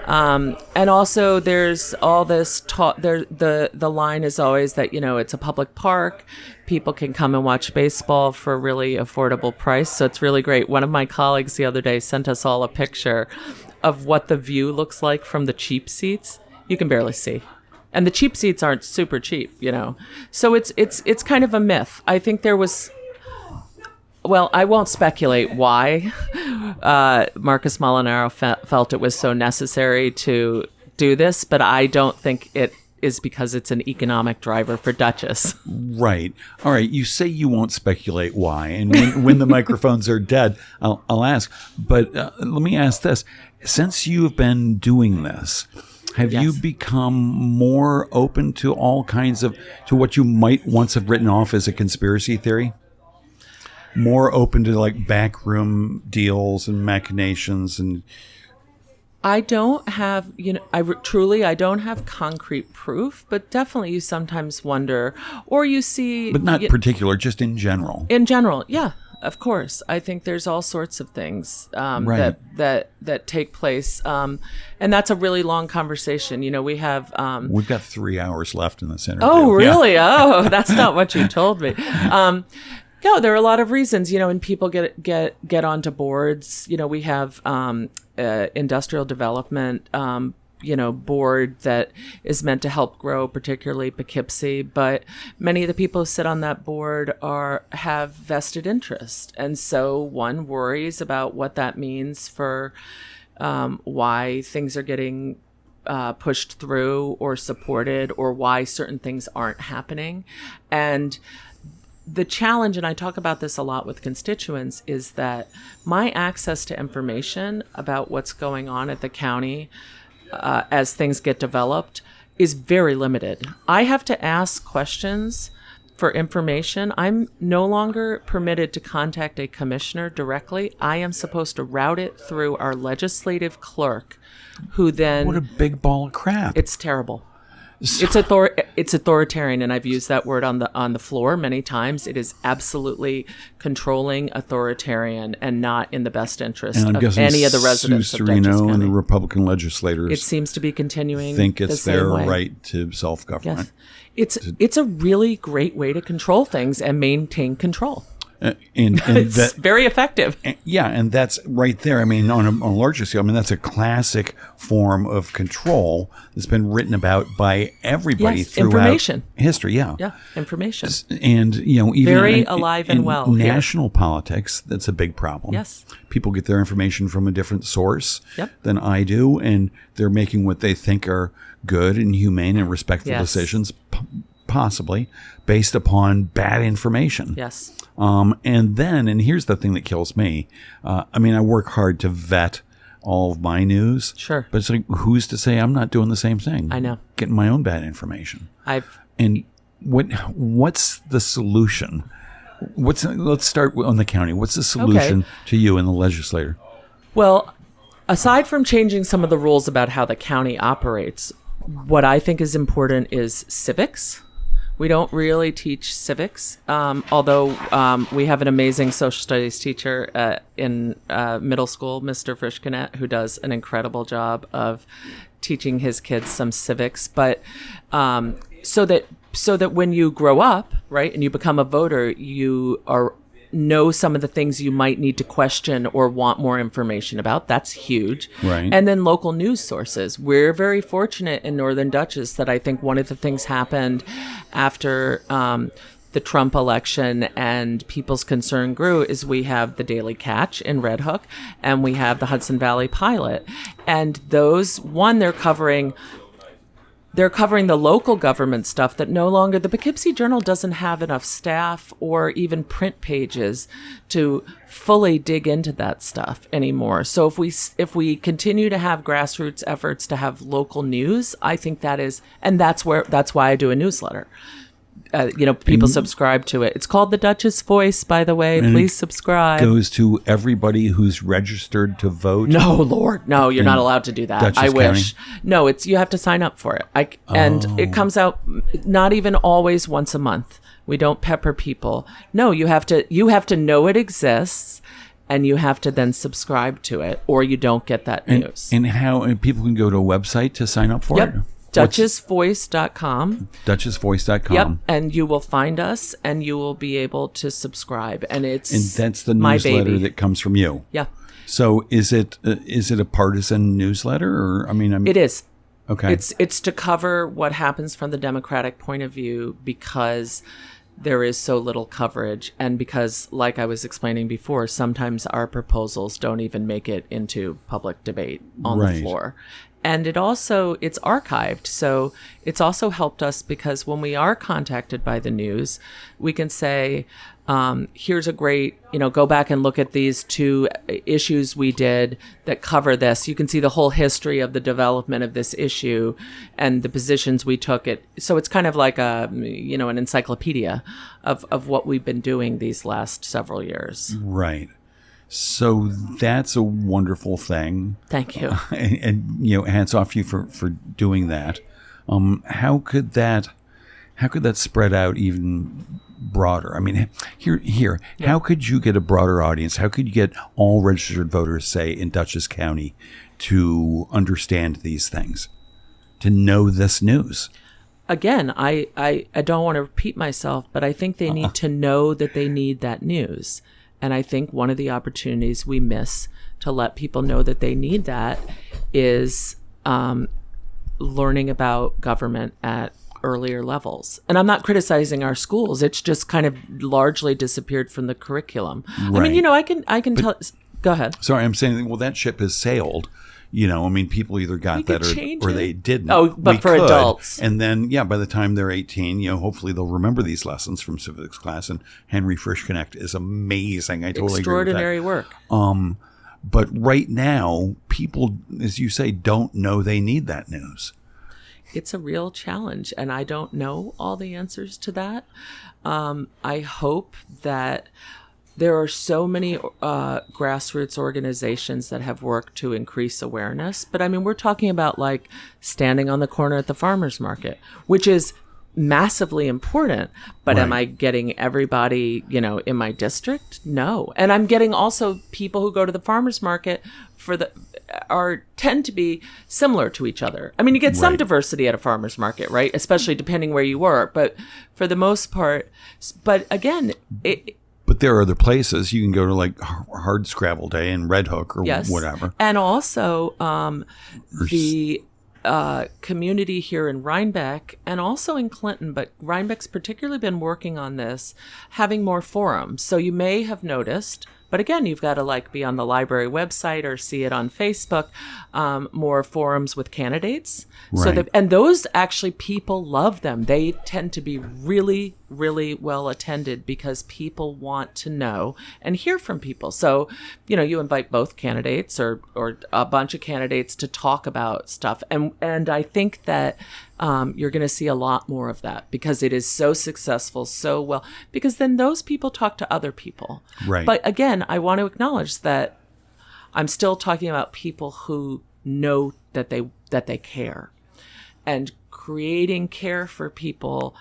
And also there's all this talk, the line is always that, it's a public park. People can come and watch baseball for a really affordable price. So it's really great. One of my colleagues the other day sent us all a picture of what the view looks like from the cheap seats. You can barely see. And the cheap seats aren't super cheap, So it's kind of a myth. I think there was... Well, I won't speculate why Marcus Molinaro felt it was so necessary to do this, but I don't think it is because it's an economic driver for Dutchess. Right. All right. You say you won't speculate why, and when the microphones are dead, I'll ask. But let me ask this. Since you have been doing this, have you become more open to all kinds to what you might once have written off as a conspiracy theory? More open to like backroom deals and machinations and... I don't have, I don't have concrete proof, but definitely you sometimes wonder, or you see... But not particular, just in general. In general, yeah, of course. I think there's all sorts of things right. that take place. And that's a really long conversation. We have... We've got 3 hours left in this interview. Oh, really? Yeah. Oh, that's not what you told me. No, there are a lot of reasons, and people get onto boards. We have industrial development, board that is meant to help grow, particularly Poughkeepsie. But many of the people who sit on that board have vested interest, and so one worries about what that means for why things are getting pushed through or supported, or why certain things aren't happening, and the challenge, and I talk about this a lot with constituents, is that my access to information about what's going on at the county as things get developed is very limited. I have to ask questions for information. I'm no longer permitted to contact a commissioner directly. I am supposed to route it through our legislative clerk, who then... What a big ball of crap. It's terrible. It's authoritarian, and I've used that word on the floor many times. It is absolutely controlling, authoritarian, and not in the best interest of any of the residents of Dutchess County. And the Republican legislators, it seems to be continuing. Think it's their way. Right to self-government. Yes. It's a really great way to control things and maintain control. And it's very effective. And that's right there. I mean, on a larger scale, that's a classic form of control that's been written about by everybody throughout information. History. Yeah, information. And even very alive and well. National politics, that's a big problem. Yes, people get their information from a different source Yep. than I do, and they're making what they think are good and humane and respectful decisions, possibly based upon bad information. Yes. And here's the thing that kills me. I work hard to vet all of my news. Sure. But it's like, who's to say I'm not doing the same thing? I know. Getting my own bad information. And what's the solution? Let's start on the county. What's the solution to you and the legislator? Well, aside from changing some of the rules about how the county operates, what I think is important is civics. We don't really teach civics, although we have an amazing social studies teacher in middle school, Mr. Frischkinet, who does an incredible job of teaching his kids some civics. But so that when you grow up, right, and you become a voter, you are know some of the things you might need to question or want more information about. That's huge. Right. And then local news sources. We're very fortunate in Northern Dutchess that I think one of the things happened after the Trump election and people's concern grew is we have the Daily Catch in Red Hook and we have the Hudson Valley Pilot. And those, they're covering the local government stuff that no longer, the Poughkeepsie Journal doesn't have enough staff or even print pages to fully dig into that stuff anymore. So if we continue to have grassroots efforts to have local news, I think that's why I do a newsletter. People subscribe to it. It's called the Dutchess Voice, by the way. Please subscribe. Goes to everybody who's registered to vote. No, Lord, no, you're not allowed to do that. Dutchess I wish. County? No, you have to sign up for it. And it comes out not even always once a month. We don't pepper people. No, you have to know it exists, and you have to then subscribe to it, or you don't get that news. And people can go to a website to sign up for it? DutchessVoice.com. DutchessVoice.com. Yep, and you will find us, and you will be able to subscribe. And that's the my newsletter baby. that comes from you. Yeah. So is it a partisan newsletter, or it is. Okay. It's to cover what happens from the Democratic point of view because there is so little coverage, and because, like I was explaining before, sometimes our proposals don't even make it into public debate on the floor. And it's archived. So it's also helped us because when we are contacted by the news, we can say, here's a great, go back and look at these 2 issues we did that cover this. You can see the whole history of the development of this issue and the positions we took it. So it's kind of like an encyclopedia of what we've been doing these last several years. Right. So that's a wonderful thing. Thank you. And hats off to you for doing that. How could that spread out even broader? I mean, here. Yeah. How could you get a broader audience? How could you get all registered voters, say, in Dutchess County to understand these things, to know this news? Again, I don't want to repeat myself, but I think they need to know that they need that news. And I think one of the opportunities we miss to let people know that they need that is learning about government at earlier levels. And I'm not criticizing our schools. It's just kind of largely disappeared from the curriculum. Right. I mean, I can tell. Go ahead. Sorry, I'm saying, well, that ship has sailed. People either got that or they didn't. Oh, but for adults. And then, by the time they're 18, hopefully they'll remember these lessons from civics class. And Henry Frisch Connect is amazing. I totally extraordinary agree with that. work. But right now, people, as you say, don't know they need that news. It's a real challenge, and I don't know all the answers to that. I hope that there are so many grassroots organizations that have worked to increase awareness. But I mean, we're talking about like standing on the corner at the farmer's market, which is massively important. But am I getting everybody, in my district? No. And I'm getting also people who go to the farmer's market tend to be similar to each other. I mean, you get some diversity at a farmer's market, right? Especially depending where you work. But for the most part, but again, But there are other places you can go to, like Hard Scrabble Day in Red Hook or whatever. And also the community here in Rhinebeck and also in Clinton, but Rhinebeck's particularly been working on this, having more forums. So you may have noticed, but again, you've got to be on the library website or see it on Facebook, more forums with candidates. Right. And those actually, people love them. They tend to be really, really well attended because people want to know and hear from people. So, you invite both candidates or a bunch of candidates to talk about stuff. And I think that you're going to see a lot more of that because it is so successful, so well, because then those people talk to other people. Right. But again, I want to acknowledge that I'm still talking about people who know that they care. And creating care for people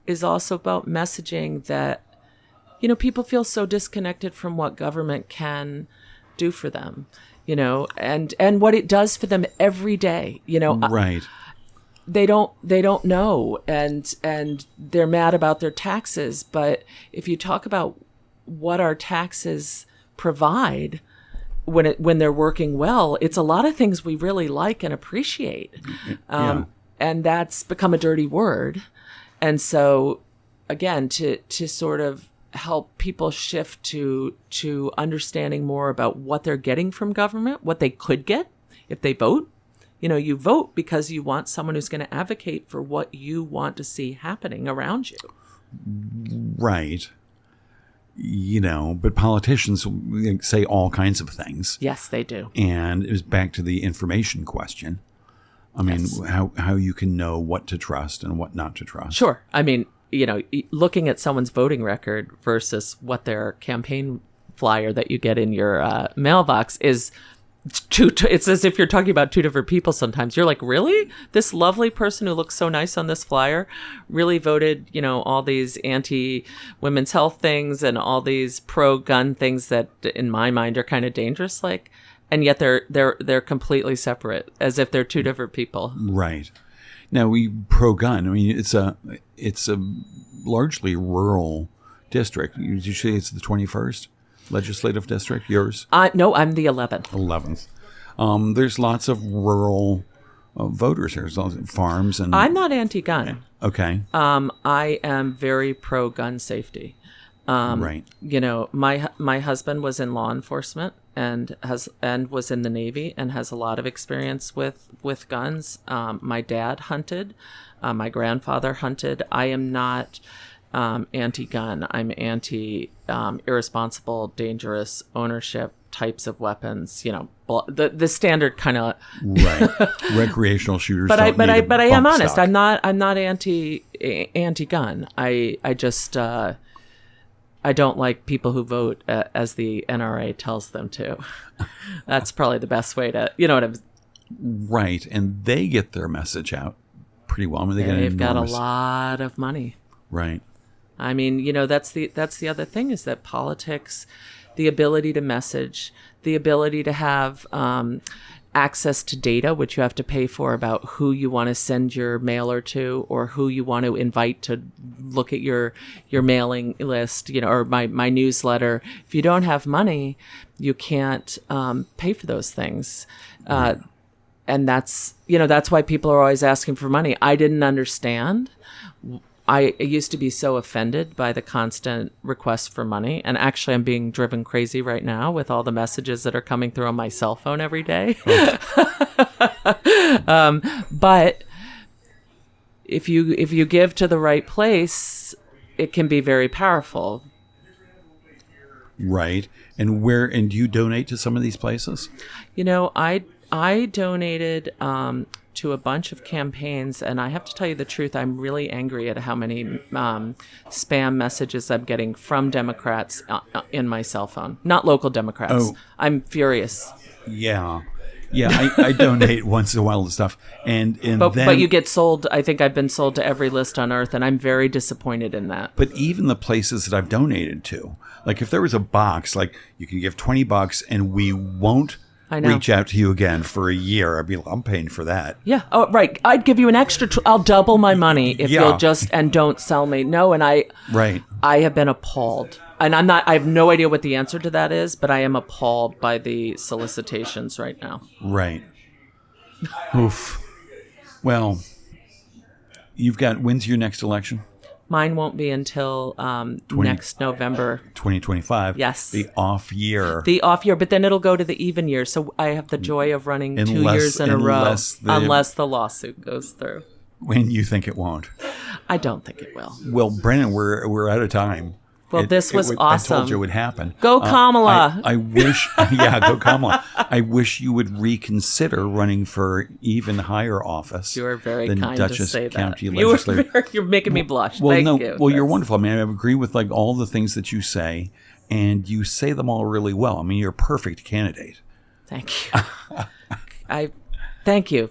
is also about messaging that, people feel so disconnected from what government can do for them, and what it does for them every day, Right. They don't know, and they're mad about their taxes. But if you talk about what our taxes provide when they're working well, it's a lot of things we really like and appreciate. And that's become a dirty word. And so, again, to sort of help people shift to understanding more about what they're getting from government, what they could get if they vote. You vote because you want someone who's going to advocate for what you want to see happening around you. Right. But politicians say all kinds of things. Yes, they do. And it was back to the information question. I mean, yes. how you can know what to trust and what not to trust. Sure. I mean, looking at someone's voting record versus what their campaign flyer that you get in your mailbox is it's as if you're talking about two different people sometimes. You're like, really? This lovely person who looks so nice on this flyer really voted, all these anti-women's health things and all these pro-gun things that in my mind are kind of dangerous, and yet they're completely separate, as if they're two different people. Right. Now, we pro-gun. I mean, it's a largely rural district. You say it's the 21st legislative district. Yours? No, I'm the 11th. 11th. There's lots of rural voters. There's lots of farms and. I'm not anti-gun. Okay. I am very pro-gun safety. Right. My husband was in law enforcement and was in the Navy and has a lot of experience with guns. My dad hunted. My grandfather hunted. I am not anti-gun. I'm anti irresponsible, dangerous ownership types of weapons. The standard kind of right. Recreational shooters. But I am honest. Stock. I'm not anti-gun. I just. I don't like people who vote as the NRA tells them to. That's probably the best way to, what I'm. Right, and they get their message out pretty well. I mean, they've got a lot of money. Right. I mean, that's the other thing is that politics, the ability to message, the ability to have access to data, which you have to pay for, about who you want to send your mailer to or who you want to invite to look at your mailing list, or my newsletter. If you don't have money, you can't pay for those things. And that's why people are always asking for money. I didn't understand. I used to be so offended by the constant requests for money. And actually, I'm being driven crazy right now with all the messages that are coming through on my cell phone every day. But if you give to the right place, it can be very powerful. Right. And do you donate to some of these places? I donated to a bunch of campaigns, and I have to tell you the truth, I'm really angry at how many spam messages I'm getting from Democrats in my cell phone. Not local Democrats. Oh. I'm furious. Yeah. I donate once in a while to stuff, but you get sold. I think I've been sold to every list on earth, and I'm very disappointed in that. But even the places that I've donated to, like if there was a box, like you can give $20 and we won't reach out to you again for a year, I'd be like, I'm paying for that. Yeah. Oh, right. I'd give you an extra. I'll double my money if you'll just and don't sell me. No, and I have been appalled. And I have no idea what the answer to that is, but I am appalled by the solicitations right now. Right. Oof. Well, when's your next election? Mine won't be until next November. 2025. Yes. The off year. But then it'll go to the even year. So I have the joy of running 2 years in a row. Unless the lawsuit goes through. When you think it won't. I don't think it will. Well, Brennan, we're out of time. Well, this was awesome. I told you it would happen. Go Kamala. I wish, go Kamala. I wish you would reconsider running for even higher office. You are very than kind Dutchess to say County that. Legislature. You're making me blush. Well, Thank you. Well, you're wonderful. I mean, I agree with all the things that you say, and you say them all really well. I mean, you're a perfect candidate. Thank you. Thank you.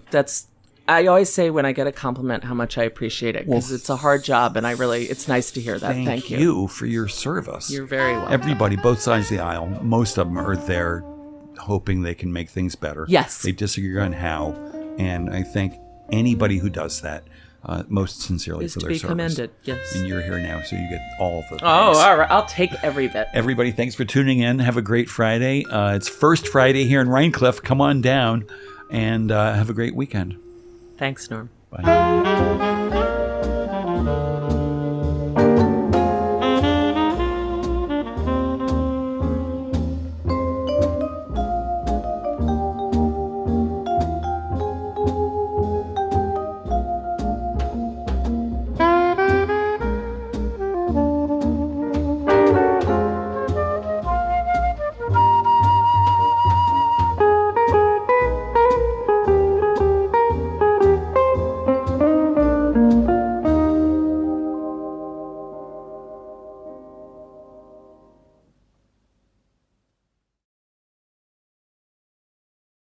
I always say when I get a compliment how much I appreciate it, because it's a hard job, and it's nice to hear that. Thank you. Thank you for your service. You're very welcome. Everybody, both sides of the aisle, most of them are there hoping they can make things better. Yes. They disagree on how, and I think anybody who does that most sincerely Is for to their be service. commended. Yes. And you're here now, so you get all of the Oh, thanks. all right. I'll take every bit. Everybody, thanks for tuning in. Have a great Friday. It's First Friday here in Rhinecliff. Come on down and have a great weekend. Thanks, Norm. Bye.